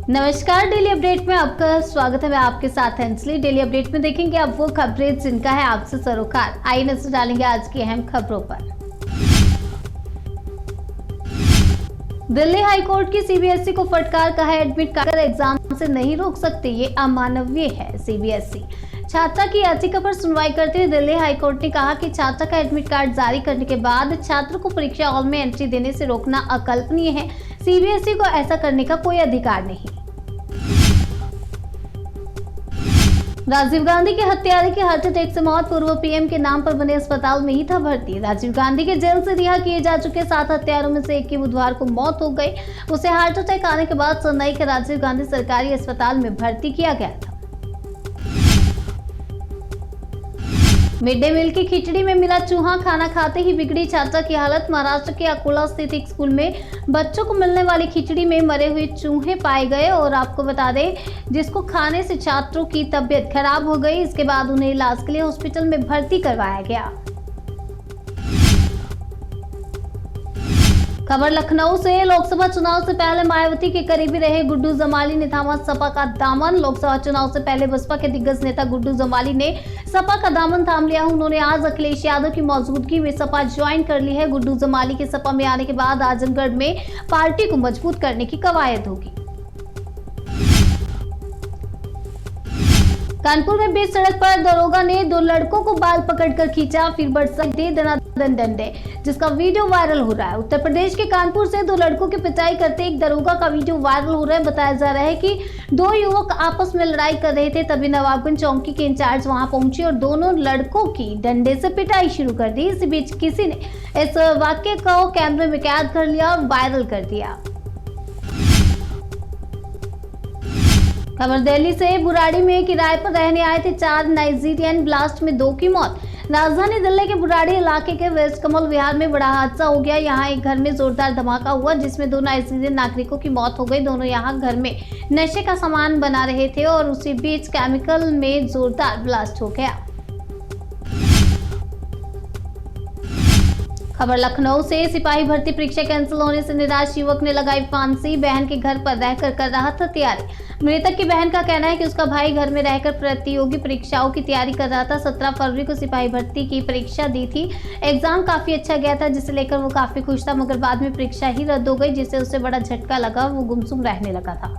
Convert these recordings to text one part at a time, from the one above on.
नमस्कार, daily update में आपका स्वागत है। मैं आपके साथ अंजलि। डेली अपडेट में देखेंगे अब वो खबरें जिनका है आपसे सरोकार। आइए नजर डालेंगे आज की अहम खबरों पर। दिल्ली हाईकोर्ट की सीबीएसई को फटकार, कहा है एडमिट कार्ड एग्जाम से नहीं रोक सकते, ये अमानवीय है। सीबीएसई छात्रा की याचिका पर सुनवाई करते हुए दिल्ली हाईकोर्ट ने कहा कि छात्रा का एडमिट कार्ड जारी करने के बाद छात्र को परीक्षा हॉल में एंट्री देने से रोकना अकल्पनीय है। सीबीएसई को ऐसा करने का कोई अधिकार नहीं। राजीव गांधी के हत्यारे की हार्ट अटैक से मौत, पूर्व पीएम के नाम पर बने अस्पताल में ही था भर्ती। राजीव गांधी के जेल से रिहा किए जा चुके 7 हत्यारों में से एक की बुधवार को मौत हो गई। उसे हार्ट अटैक आने के बाद चेन्नई के राजीव गांधी सरकारी अस्पताल में भर्ती किया गया था। मिड डे मील की खिचड़ी में मिला चूहा, खाना खाते ही बिगड़ी छात्रा की हालत। महाराष्ट्र के अकोला स्थित एक स्कूल में बच्चों को मिलने वाली खिचड़ी में मरे हुए चूहे पाए गए और आपको बता दें, जिसको खाने से छात्रों की तबीयत खराब हो गई। इसके बाद उन्हें इलाज के लिए हॉस्पिटल में भर्ती करवाया गया। खबर लखनऊ से। लोकसभा चुनाव से पहले मायावती के करीबी रहे गुड्डू जमाली ने थामा सपा का दामन। लोकसभा चुनाव से पहले बसपा के दिग्गज नेता गुड्डू जमाली ने सपा का दामन थाम लिया। उन्होंने आज अखिलेश यादव की मौजूदगी में सपा ज्वाइन कर ली है। गुड्डू जमाली के सपा में आने के बाद आजमगढ़ में पार्टी को मजबूत करने की कवायद होगी। कानपुर में बीच सड़क पर दरोगा ने 2 लड़कों को बाल पकड़कर खींचा, फिर बरसात दे दनादन डंडे, जिसका वीडियो वायरल हो रहा है। उत्तर प्रदेश के कानपुर से 2 लड़कों की पिटाई करते एक दरोगा का वीडियो वायरल हो रहा है। बताया जा रहा है कि 2 युवक आपस में लड़ाई कर रहे थे, तभी नवाबगंज चौकी के इंचार्ज वहां पहुंचे और दोनों लड़कों की डंडे से पिटाई शुरू कर दी। इसी बीच किसी ने इस वाक्य को कैमरे में कैद कर लिया और वायरल कर दिया। खबर दिल्ली से। बुराड़ी में किराए पर रहने आए थे 4 नाइजीरियन, ब्लास्ट में 2 की मौत। राजधानी दिल्ली के बुराड़ी इलाके के वेस्ट कमल विहार में बड़ा हादसा हो गया। यहां एक घर में जोरदार धमाका हुआ, जिसमें 2 नाइजीरियन नागरिकों की मौत हो गई। दोनों यहां घर में नशे का सामान बना रहे थे और उसी बीच केमिकल में जोरदार ब्लास्ट हो गया। खबर लखनऊ से। सिपाही भर्ती परीक्षा कैंसिल होने से निराश युवक ने लगाई फांसी। बहन के घर पर रहकर कर रहा था तैयारी। मृतक की बहन का कहना है कि उसका भाई घर में रहकर प्रतियोगी परीक्षाओं की तैयारी कर रहा था। 17 फरवरी को सिपाही भर्ती की परीक्षा दी थी। एग्जाम काफी अच्छा गया था, जिसे लेकर वो काफी खुश था, मगर बाद में परीक्षा ही रद्द हो गई, जिससे उसे बड़ा झटका लगा और वो गुमसुम रहने लगा था।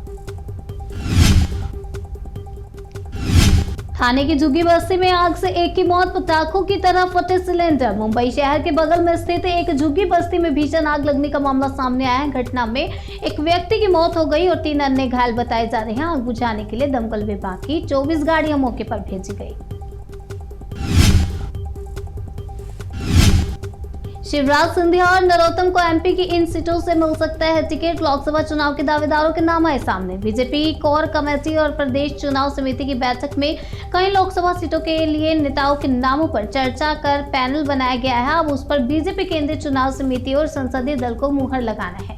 थाने की झुग्गी बस्ती में आग से एक की मौत, पटाखों की तरह फटे सिलेंडर। मुंबई शहर के बगल में स्थित एक झुग्गी बस्ती में भीषण आग लगने का मामला सामने आया है। घटना में एक व्यक्ति की मौत हो गई और 3 अन्य घायल बताए जा रहे हैं। आग बुझाने के लिए दमकल विभाग की 24 गाड़ियां मौके पर भेजी गई। शिवराज सिंधिया और नरोत्तम को एमपी की इन सीटों से मिल सकता है टिकट। लोकसभा चुनाव के दावेदारों के नाम आए सामने। बीजेपी कोर कमेटी और प्रदेश चुनाव समिति की बैठक में कई लोकसभा सीटों के लिए नेताओं के नामों पर चर्चा कर पैनल बनाया गया है। अब उस पर बीजेपी केंद्रीय चुनाव समिति और संसदीय दल को मुहर लगाना है।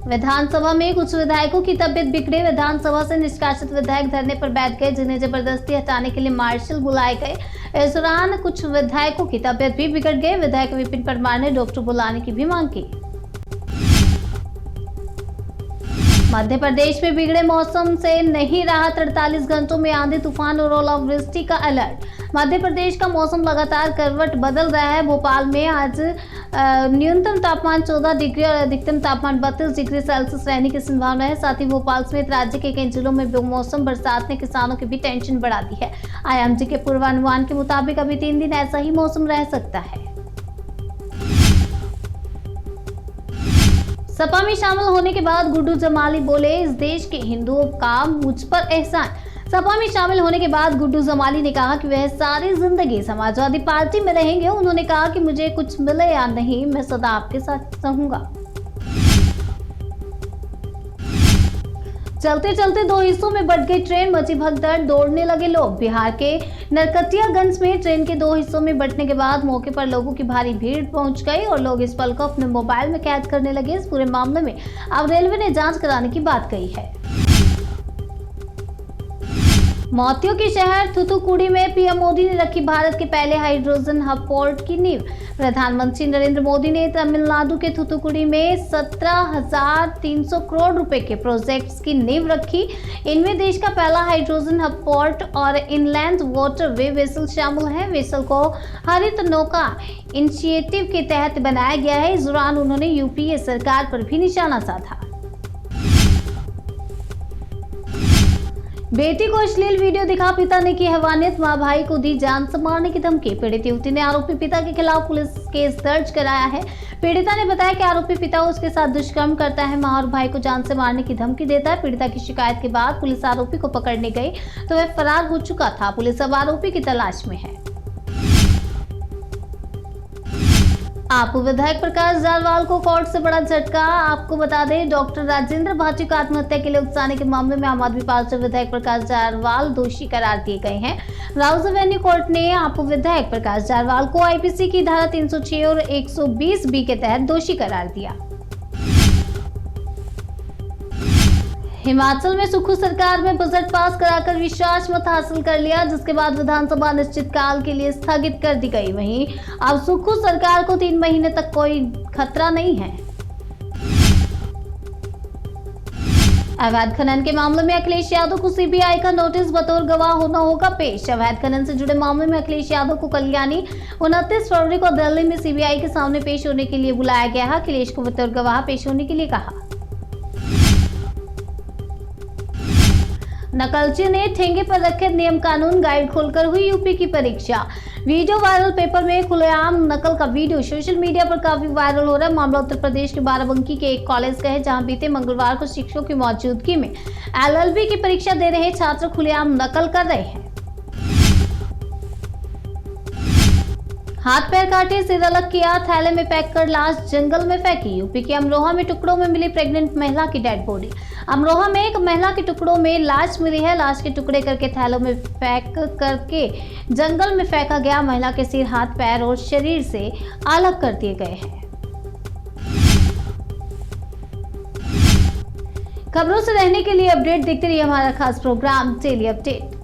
विधानसभा में कुछ विधायकों की तबियत बिगड़ी। विधानसभा से निष्कासित विधायक धरने पर बैठ गए, जिन्हें जबरदस्ती हटाने के लिए मार्शल बुलाए गए। इस दौरान कुछ विधायकों की तबियत भी बिगड़ गई। विधायक विपिन परमार ने डॉक्टर बुलाने की भी मांग की। मध्य प्रदेश में बिगड़े मौसम से नहीं रहा 43 घंटों में आंधी तूफान और ओलावृष्टि का अलर्ट। मध्य प्रदेश का मौसम लगातार करवट बदल रहा है। भोपाल में आज न्यूनतम तापमान 14 डिग्री और अधिकतम तापमान 32 डिग्री सेल्सियस रहने की संभावना है। साथ ही भोपाल समेत राज्य के कई जिलों में बेमौसम बरसात ने किसानों की भी टेंशन बढ़ा दी है। आईएमडी के पूर्वानुमान के मुताबिक अभी 3 दिन ऐसा ही मौसम रह सकता है। सपा में शामिल होने के बाद गुड्डू जमाली बोले, इस देश के हिंदुओं का मुझ पर एहसान। सपा में शामिल होने के बाद गुड्डू जमाली ने कहा कि वह सारी जिंदगी समाजवादी पार्टी में रहेंगे। उन्होंने कहा कि मुझे कुछ मिले या नहीं, मैं सदा आपके साथ रहूंगा। चलते चलते 2 हिस्सों में बंट गई ट्रेन, मची भगदड़, दौड़ने लगे लोग। बिहार के नरकटियागंज में ट्रेन के 2 हिस्सों में बंटने के बाद मौके पर लोगों की भारी भीड़ पहुंच गई और लोग इस पल को अपने मोबाइल में कैद करने लगे। इस पूरे मामले में अब रेलवे ने जांच कराने की बात कही है। मोतियों के शहर थूथुकुडी में पीएम मोदी ने रखी भारत के पहले हाइड्रोजन हब पोर्ट की नींव। प्रधानमंत्री नरेंद्र मोदी ने तमिलनाडु के थूथुकुडी में 17,300 करोड़ रुपए के प्रोजेक्ट्स की नींव रखी। इनमें देश का पहला हाइड्रोजन हब पोर्ट और इनलैंड वाटरवे वेसल शामिल है। वेसल को हरित नौका इनिशिएटिव के तहत बनाया गया है। इस दौरान उन्होंने यूपीए सरकार पर भी निशाना साधा। बेटी को अश्लील वीडियो दिखा पिता ने की हैवानियत, मां भाई को दी जान से मारने की धमकी। पीड़ित युवती ने आरोपी पिता के खिलाफ पुलिस केस दर्ज कराया है। पीड़िता ने बताया कि आरोपी पिता उसके साथ दुष्कर्म करता है, मां और भाई को जान से मारने की धमकी देता है। पीड़िता की शिकायत के बाद पुलिस आरोपी को पकड़ने गई तो वह फरार हो चुका था। पुलिस अब आरोपी की तलाश में है। आपू विधायक प्रकाश जारवाल को कोर्ट से बड़ा झटका। आपको बता दें, डॉक्टर राजेंद्र भाटी को आत्महत्या के लिए उकसाने के मामले में आम आदमी पार्टी विधायक प्रकाश जारवाल दोषी करार दिए गए हैं। राउज एवेन्यू कोर्ट ने आपू विधायक प्रकाश जारवाल को आईपीसी की धारा 306 और 120 बी के तहत दोषी करार दिया। हिमाचल में सुक्खू सरकार में बजट पास कराकर विश्वास मत हासिल कर लिया, जिसके बाद विधानसभा निश्चित काल के लिए स्थगित कर दी गई। वहीं अब सुक्खू सरकार को 3 महीने तक कोई खतरा नहीं है। अवैध खनन के मामले में अखिलेश यादव को सीबीआई का नोटिस, बतौर गवाह होना होगा पेश। अवैध खनन से जुड़े मामले में अखिलेश यादव को कल यानी 29 फरवरी को दिल्ली में सीबीआई के सामने पेश होने के लिए बुलाया गया है। अखिलेश को बतौर गवाह पेश होने के लिए कहा। नकलची ने ठेंगे पर रखे नियम कानून गाइड खोलकर हुई यूपी की परीक्षा। वीडियो वायरल, पेपर में खुलेआम नकल का वीडियो सोशल मीडिया पर काफी वायरल हो रहा है। मामला उत्तर प्रदेश के बाराबंकी के एक कॉलेज का है, जहां बीते मंगलवार को शिक्षकों की मौजूदगी में एलएलबी की परीक्षा दे रहे छात्र खुलेआम नकल कर रहे हैं। हाथ पैर काटे, सिर अलग किया, थैले में पैक कर लाश जंगल में फेंकी। यूपी के अमरोहा में टुकड़ों में मिली प्रेग्नेंट महिला की डेड बॉडी। अमरोहा में एक महिला के टुकड़ों में लाश मिली है। लाश के टुकड़े करके थैलों में पैक करके जंगल में फेंका गया। महिला के सिर, हाथ, पैर और शरीर से अलग कर दिए गए हैं। खबरों से रहने के लिए अपडेट देखते रहिए हमारा खास प्रोग्राम डेली अपडेट।